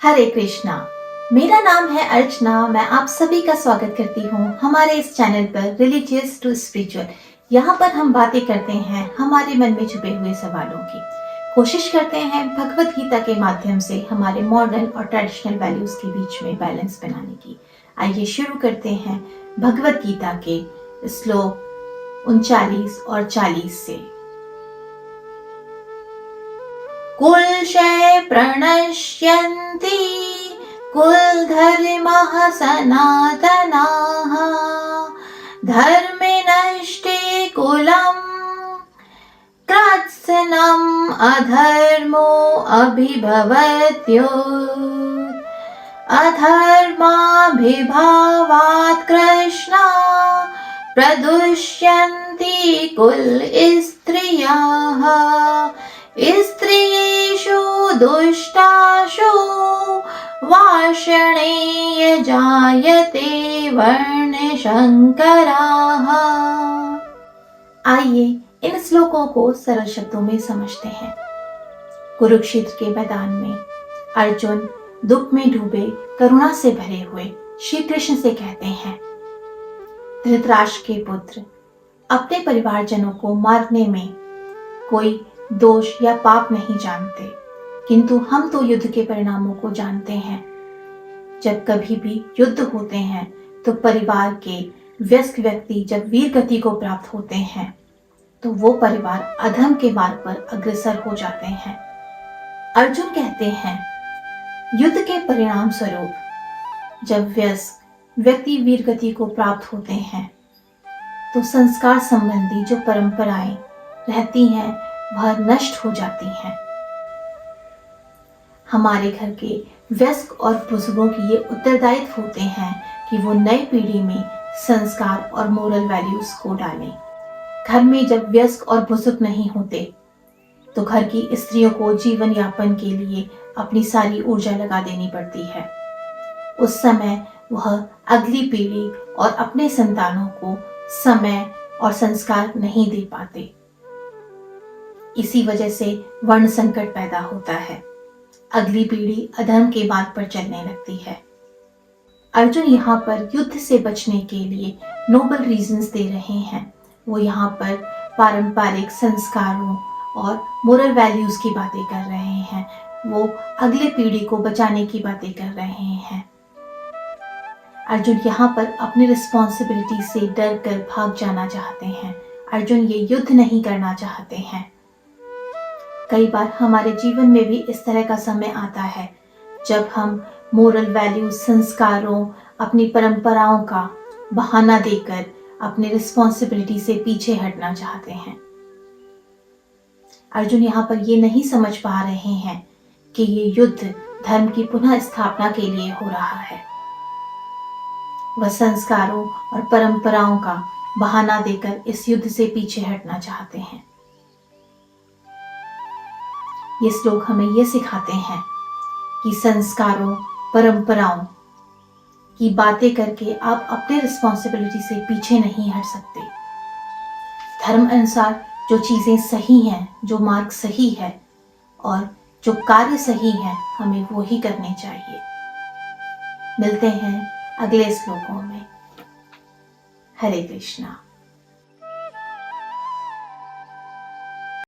हरे कृष्णा। मेरा नाम है अर्चना। मैं आप सभी का स्वागत करती हूँ हमारे इस चैनल पर रिलीजियस टू स्पिरिचुअल। यहाँ पर हम बातें करते हैं हमारे मन में छुपे हुए सवालों की। कोशिश करते हैं भगवत गीता के माध्यम से हमारे मॉडर्न और ट्रेडिशनल वैल्यूज के बीच में बैलेंस बनाने की। आइए शुरू करते हैं भगवत गीता के श्लोक 39 और 40 से। कुलक्षय प्रणश्यन्ति कुलधर्मः सनातनाः धर्मे नष्टे कुलम् कृत्स्नम् अधर्मो अभिभवत्युत अधर्माभिभावात् कृष्णा प्रदुष्यन्ति कुल स्त्रियः स्त्रियेषु दुष्टासु वार्ष्णेय जायते वर्णशंकराः। आइए इन श्लोकों को सरल शब्दों में समझते हैं। कुरुक्षेत्र के मैदान में अर्जुन दुख में डूबे करुणा से भरे हुए श्री कृष्ण से कहते हैं, धृतराष्ट्र के पुत्र अपने परिवारजनों को मारने में कोई दोष या पाप नहीं जानते, किंतु हम तो युद्ध के परिणामों को जानते हैं। जब कभी भी युद्ध होते हैं तो परिवार के वयस्क व्यक्ति जब वीर गति को प्राप्त होते हैं तो वो परिवार अधर्म के मार्ग पर अग्रसर हो जाते हैं। अर्जुन कहते हैं, युद्ध के परिणाम स्वरूप जब वयस्क व्यक्ति वीर गति को प्राप्त होते हैं तो संस्कार संबंधी जो परंपराएं रहती हैं वह नष्ट हो जाती हैं। हमारे घर के वयस्क और बुजुर्गों की ये उत्तरदायित्व होते हैं कि वो नई पीढ़ी में संस्कार और मोरल वैल्यूज को डालें। घर में जब वयस्क और बुजुर्ग नहीं होते तो घर की स्त्रियों को जीवन यापन के लिए अपनी सारी ऊर्जा लगा देनी पड़ती है। उस समय वह अगली पीढ़ी और अपने संतानों को समय और संस्कार नहीं दे पाते। इसी वजह से वर्ण संकट पैदा होता है। अगली पीढ़ी अधर्म के मार्ग पर चलने लगती है। अर्जुन यहाँ पर युद्ध से बचने के लिए नोबल रीजंस दे रहे हैं। वो यहाँ पर पारंपरिक संस्कारों और मोरल वैल्यूज की बातें कर रहे हैं। वो अगली पीढ़ी को बचाने की बातें कर रहे हैं। अर्जुन यहाँ पर अपनी रिस्पॉन्सिबिलिटी से डर कर भाग जाना चाहते हैं। अर्जुन ये युद्ध नहीं करना चाहते हैं। कई बार हमारे जीवन में भी इस तरह का समय आता है जब हम मोरल वैल्यूज, संस्कारों, अपनी परंपराओं का बहाना देकर अपनी रिस्पॉन्सिबिलिटी से पीछे हटना चाहते हैं। अर्जुन यहाँ पर ये नहीं समझ पा रहे हैं कि ये युद्ध धर्म की पुनः स्थापना के लिए हो रहा है। वह संस्कारों और परंपराओं का बहाना देकर इस युद्ध से पीछे हटना चाहते हैं। ये श्लोक हमें ये सिखाते हैं कि संस्कारों, परंपराओं की बातें करके आप अपने रिस्पॉन्सिबिलिटी से पीछे नहीं हट सकते। धर्म अनुसार जो चीजें सही हैं, जो मार्ग सही है और जो कार्य सही है, हमें वो ही करने चाहिए। मिलते हैं अगले श्लोकों में। हरे कृष्णा।